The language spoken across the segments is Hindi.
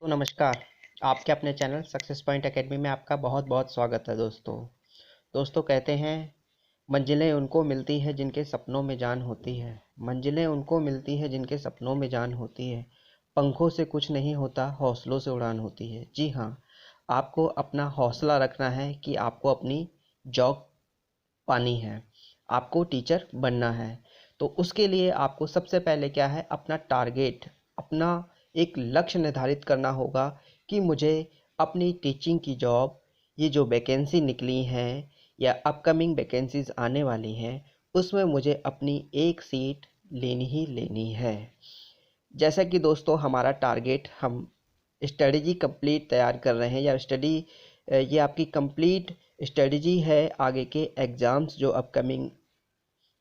तो नमस्कार। आपके अपने चैनल सक्सेस पॉइंट एकेडमी में आपका बहुत बहुत स्वागत है। दोस्तों कहते हैं मंजिलें उनको मिलती है जिनके सपनों में जान होती है। मंजिलें उनको मिलती है जिनके सपनों में जान होती है। पंखों से कुछ नहीं होता, हौसलों से उड़ान होती है। जी हाँ, आपको अपना हौसला रखना है कि आपको अपनी जॉब पानी है, आपको टीचर बनना है। तो उसके लिए आपको सबसे पहले क्या है, अपना टारगेट, अपना एक लक्ष्य निर्धारित करना होगा कि मुझे अपनी टीचिंग की जॉब, ये जो वैकेंसी निकली हैं या अपकमिंग वैकेंसीज आने वाली हैं, उसमें मुझे अपनी एक सीट लेनी ही लेनी है। जैसा कि दोस्तों हमारा टारगेट, हम स्ट्रेटजी कंप्लीट तैयार कर रहे हैं या ये आपकी कंप्लीट स्ट्रेटजी है आगे के एग्ज़ाम्स जो अपकमिंग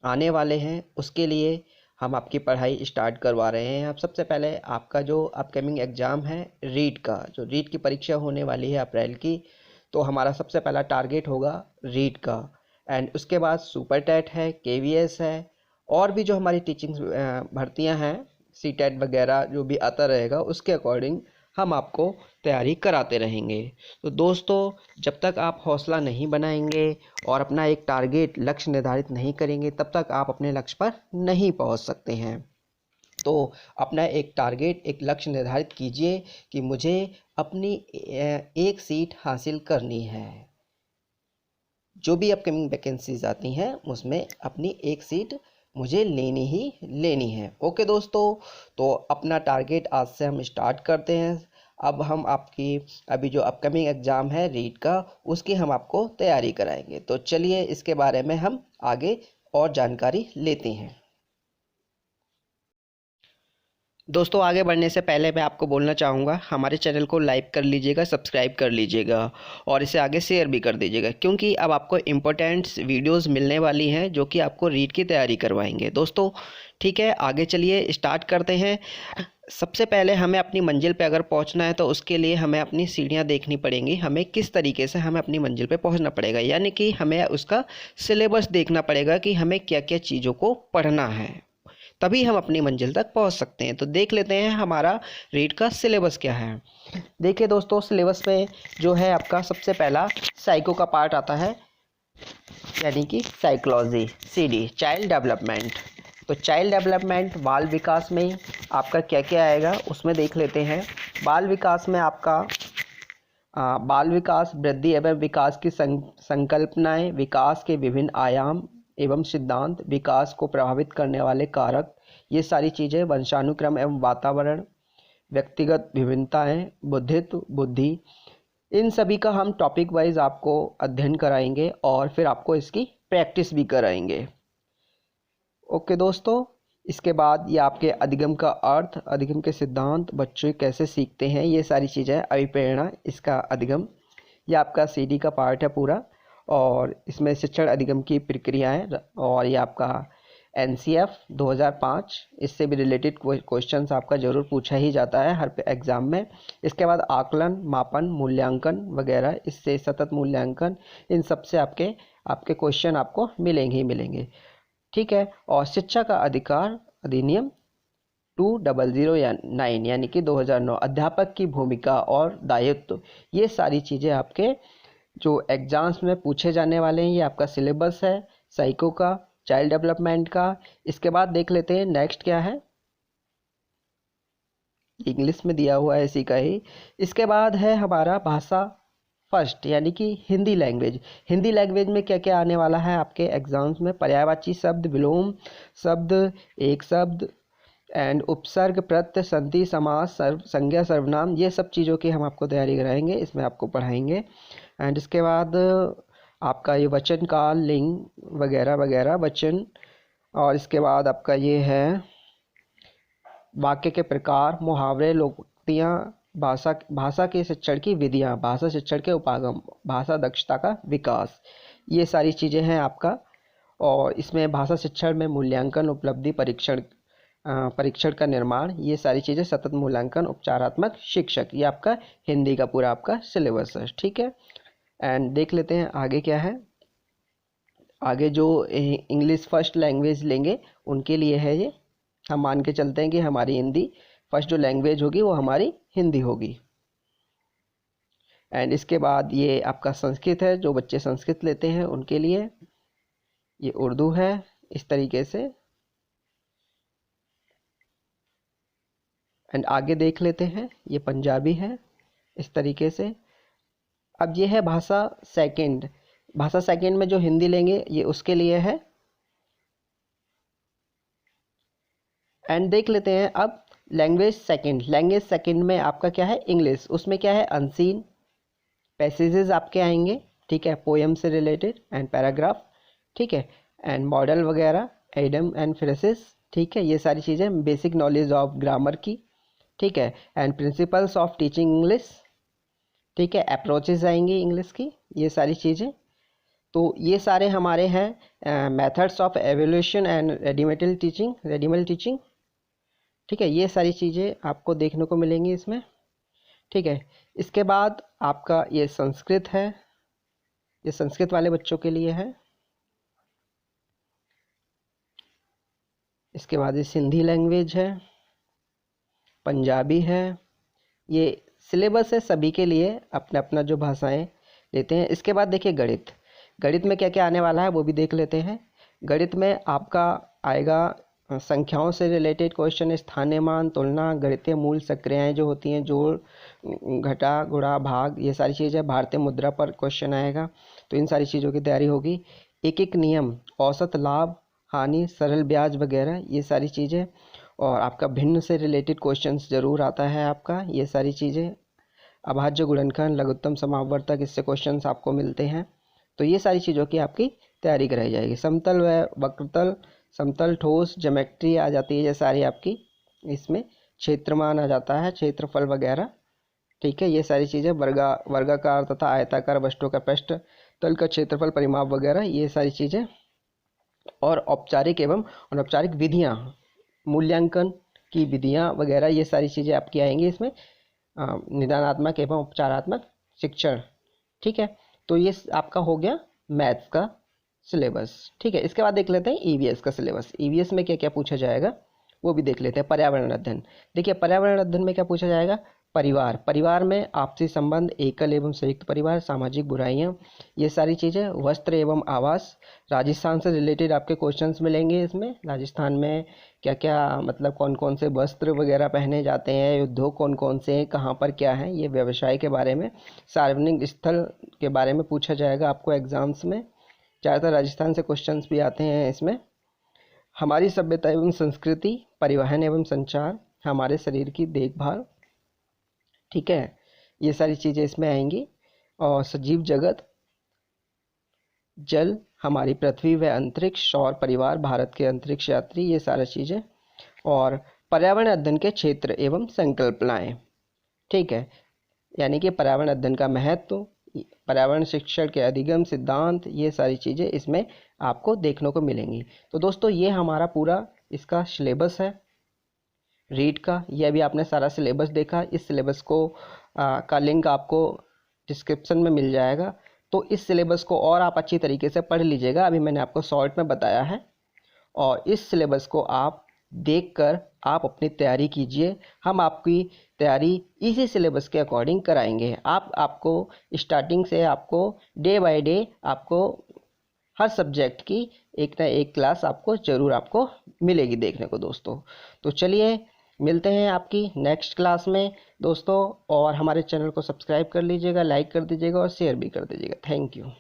आने वाले हैं, उसके लिए हम आपकी पढ़ाई स्टार्ट करवा रहे हैं। अब सबसे पहले आपका जो अपकमिंग एग्ज़ाम है रीट का, जो रीट की परीक्षा होने वाली है अप्रैल की, तो हमारा सबसे पहला टारगेट होगा रीट का। एंड उसके बाद सुपर टेट है, केवीएस है, और भी जो हमारी टीचिंग भर्तियां हैं, सी टेट वगैरह जो भी आता रहेगा, उसके अकॉर्डिंग हम आपको तैयारी कराते रहेंगे। तो दोस्तों, जब तक आप हौसला नहीं बनाएंगे और अपना एक टारगेट लक्ष्य निर्धारित नहीं करेंगे, तब तक आप अपने लक्ष्य पर नहीं पहुंच सकते हैं। तो अपना एक टारगेट, एक लक्ष्य निर्धारित कीजिए कि मुझे अपनी एक सीट हासिल करनी है। जो भी अपकमिंग वैकेंसीज आती हैं उसमें अपनी एक सीट मुझे लेनी ही लेनी है। ओके दोस्तों, तो अपना टारगेट आज से हम स्टार्ट करते हैं। अब हम आपकी अभी जो अपकमिंग एग्ज़ाम है रीट का, उसकी हम आपको तैयारी कराएंगे। तो चलिए इसके बारे में हम आगे और जानकारी लेते हैं। दोस्तों, आगे बढ़ने से पहले मैं आपको बोलना चाहूँगा, हमारे चैनल को लाइक कर लीजिएगा, सब्सक्राइब कर लीजिएगा और इसे आगे शेयर भी कर दीजिएगा, क्योंकि अब आपको इम्पोर्टेंट वीडियोस मिलने वाली हैं जो कि आपको रीट की तैयारी करवाएंगे। दोस्तों ठीक है, आगे चलिए स्टार्ट करते हैं। सबसे पहले हमें अपनी मंजिल पे अगर पहुंचना है तो उसके लिए हमें अपनी सीढ़ियां देखनी पड़ेंगी, हमें किस तरीके से हमें अपनी मंजिल पे पहुंचना पड़ेगा, यानी कि हमें उसका सिलेबस देखना पड़ेगा कि हमें क्या क्या चीज़ों को पढ़ना है, तभी हम अपनी मंजिल तक पहुंच सकते हैं। तो देख लेते हैं हमारा रीट का सिलेबस क्या है। देखिए दोस्तों, सिलेबस में जो है आपका सबसे पहला साइको का पार्ट आता है, यानी कि साइकोलॉजी, सीडी, चाइल्ड डेवलपमेंट। तो चाइल्ड डेवलपमेंट, बाल विकास में आपका क्या क्या आएगा उसमें देख लेते हैं। बाल विकास में आपका बाल विकास, वृद्धि एवं विकास की संकल्पनाएं, विकास के विभिन्न आयाम एवं सिद्धांत, विकास को प्रभावित करने वाले कारक, ये सारी चीज़ें, वंशानुक्रम एवं वातावरण, व्यक्तिगत विभिन्नताएं, बुद्धित्व, बुद्धि, इन सभी का हम टॉपिक वाइज आपको अध्ययन कराएंगे और फिर आपको इसकी प्रैक्टिस भी कराएंगे। ओके दोस्तों, इसके बाद ये आपके अधिगम का अर्थ, अधिगम के सिद्धांत, बच्चे कैसे सीखते हैं, ये सारी चीज़ें, अभिप्रेरणा, इसका अधिगम, ये आपका सीडी का पार्ट है पूरा। और इसमें शिक्षण अधिगम की प्रक्रियाएं, और ये आपका एनसीएफ 2005, इससे भी रिलेटेड क्वेश्चंस आपका ज़रूर पूछा ही जाता है हर एग्ज़ाम में। इसके बाद आकलन, मापन, मूल्यांकन वगैरह, इससे सतत मूल्यांकन, इन सब से आपके आपके क्वेश्चन आपको मिलेंगे ही मिलेंगे। ठीक है, और शिक्षा का अधिकार अधिनियम 2009 यानी कि 2009, अध्यापक की भूमिका और दायित्व, ये सारी चीज़ें आपके जो एग्जाम्स में पूछे जाने वाले हैं। ये आपका सिलेबस है साइको का, चाइल्ड डेवलपमेंट का। इसके बाद देख लेते हैं नेक्स्ट क्या है, इंग्लिश में दिया हुआ है इसी का ही। इसके बाद है हमारा भाषा फर्स्ट, यानी कि हिंदी लैंग्वेज। हिंदी लैंग्वेज में क्या क्या आने वाला है आपके एग्जाम्स में, पर्यायवाची शब्द, विलोम शब्द, एक शब्द, एंड उपसर्ग, प्रत्यय, संधि, समास, संज्ञा, सर्वनाम, ये सब चीज़ों की हम आपको तैयारी कराएंगे, इसमें आपको पढ़ाएंगे। एंड इसके बाद आपका ये वचन काल, लिंग वगैरह वगैरह, वचन, और इसके बाद आपका ये है वाक्य के प्रकार, मुहावरे, लोकोक्तियाँ, भाषा के शिक्षण की विधियाँ, भाषा शिक्षण के उपागम, भाषा दक्षता का विकास, ये सारी चीज़ें हैं आपका। और इसमें भाषा शिक्षण में मूल्यांकन, उपलब्धि परीक्षण, परीक्षण का निर्माण, ये सारी चीज़ें, सतत मूल्यांकन, उपचारात्मक शिक्षक, ये आपका हिंदी का पूरा आपका सिलेबस है। ठीक है, एंड देख लेते हैं आगे क्या है। आगे जो इंग्लिश फर्स्ट लैंग्वेज लेंगे उनके लिए है ये, हम मान के चलते हैं कि हमारी हिंदी फर्स्ट जो लैंग्वेज होगी वो हमारी हिंदी होगी। एंड इसके बाद ये आपका संस्कृत है, जो बच्चे संस्कृत लेते हैं उनके लिए। ये उर्दू है इस तरीके से। एंड आगे देख लेते हैं, ये पंजाबी है इस तरीके से। अब ये है भाषा सेकंड। भाषा सेकंड में जो हिंदी लेंगे ये उसके लिए है। एंड देख लेते हैं अब लैंग्वेज सेकंड। लैंग्वेज सेकंड में आपका क्या है, इंग्लिश। उसमें क्या है, अनसीन पैसेजेस आपके आएंगे, ठीक है, पोएम से रिलेटेड एंड पैराग्राफ, ठीक है, एंड मॉडल वगैरह, एडम एंड फ्रेसेस, ठीक है, ये सारी चीज़ें, बेसिक नॉलेज ऑफ ग्रामर की, ठीक है, and principles of teaching English, ठीक है, अप्रोचेज आएंगी इंग्लिश की, ये सारी चीज़ें। तो ये सारे हमारे हैं methods of evaluation and remedial teaching, ठीक है, ये सारी चीज़ें आपको देखने को मिलेंगी इसमें, ठीक है। इसके बाद आपका ये संस्कृत है, ये संस्कृत वाले बच्चों के लिए है। इसके बाद ये सिंधी लैंग्वेज है, पंजाबी है। ये सिलेबस है सभी के लिए, अपना अपना जो भाषाएं लेते हैं। इसके बाद देखिए गणित। गणित में क्या क्या आने वाला है वो भी देख लेते हैं। गणित में आपका आएगा संख्याओं से रिलेटेड क्वेश्चन, स्थानीय मान, तुलना, गणितीय मूल सक्रियाएं जो होती हैं, जोड़, घटा, गुणा, भाग, ये सारी चीज़ें। भारतीय मुद्रा पर क्वेश्चन आएगा, तो इन सारी चीज़ों की तैयारी होगी। एक एक नियम, औसत लाभ हानि, सरल ब्याज वगैरह, ये सारी चीज़ें। और आपका भिन्न से रिलेटेड क्वेश्चंस ज़रूर आता है आपका, ये सारी चीज़ें। अभाज्य, गुणनखंड, लघुत्तम, समापवर्तक, इससे क्वेश्चंस आपको मिलते हैं। तो ये सारी चीज़ों की आपकी तैयारी कराई जाएगी। समतल व वक्रतल, समतल, ठोस, ज्योमेट्री आ जाती है, ये सारी आपकी इसमें। क्षेत्रमान आ जाता है, क्षेत्रफल वगैरह, ठीक है, ये सारी चीज़ें। वर्गाकार तथा आयताकार वस्तुओं का पृष्ठ तल का क्षेत्रफल परिमाप वगैरह, ये सारी चीज़ें। और औपचारिक एवं अनौपचारिक विधियाँ, मूल्यांकन की विधियाँ वगैरह, ये सारी चीज़ें आपकी आएंगी इसमें। निदानात्मक एवं उपचारात्मक शिक्षण, ठीक है। तो ये आपका हो गया मैथ्स का सिलेबस, ठीक है। इसके बाद देख लेते हैं ईवीएस का सिलेबस। ईवीएस में क्या क्या पूछा जाएगा वो भी देख लेते हैं। पर्यावरण अध्ययन, देखिए पर्यावरण अध्ययन में क्या पूछा जाएगा, परिवार में आपसी संबंध, एकल एवं संयुक्त परिवार, सामाजिक बुराइयां, ये सारी चीज़ें। वस्त्र एवं आवास, राजस्थान से रिलेटेड आपके क्वेश्चंस मिलेंगे इसमें। राजस्थान में क्या क्या, मतलब कौन कौन से वस्त्र वगैरह पहने जाते हैं, उद्योग कौन कौन से हैं, कहाँ पर क्या है, ये व्यवसाय के बारे में। सार्वजनिक स्थल के बारे में पूछा जाएगा आपको एग्जाम्स में, ज़्यादातर राजस्थान से क्वेश्चंस भी आते हैं इसमें। हमारी सभ्यता एवं संस्कृति, परिवहन एवं संचार, हमारे शरीर की देखभाल, ठीक है, ये सारी चीज़ें इसमें आएंगी। और सजीव जगत, जल, हमारी पृथ्वी व अंतरिक्ष, सौर परिवार, भारत के अंतरिक्ष यात्री, ये सारी चीज़ें। और पर्यावरण अध्ययन के क्षेत्र एवं संकल्पनाएं, ठीक है, यानी कि पर्यावरण अध्ययन का महत्व, पर्यावरण शिक्षण के अधिगम सिद्धांत, ये सारी चीज़ें इसमें आपको देखने को मिलेंगी। तो दोस्तों ये हमारा पूरा इसका सिलेबस है रीड का। ये अभी आपने सारा सिलेबस देखा। इस सिलेबस को का लिंक आपको डिस्क्रिप्शन में मिल जाएगा। तो इस सिलेबस को और आप अच्छी तरीके से पढ़ लीजिएगा, अभी मैंने आपको शॉर्ट में बताया है। और इस सिलेबस को आप देखकर आप अपनी तैयारी कीजिए। हम आपकी तैयारी इसी सिलेबस के अकॉर्डिंग कराएंगे। आपको स्टार्टिंग से आपको डे बाय डे आपको हर सब्जेक्ट की एक ना एक क्लास आपको ज़रूर आपको मिलेगी देखने को दोस्तों। तो चलिए मिलते हैं आपकी नेक्स्ट क्लास में दोस्तों। और हमारे चैनल को सब्सक्राइब कर लीजिएगा, लाइक कर दीजिएगा और शेयर भी कर दीजिएगा। Thank you.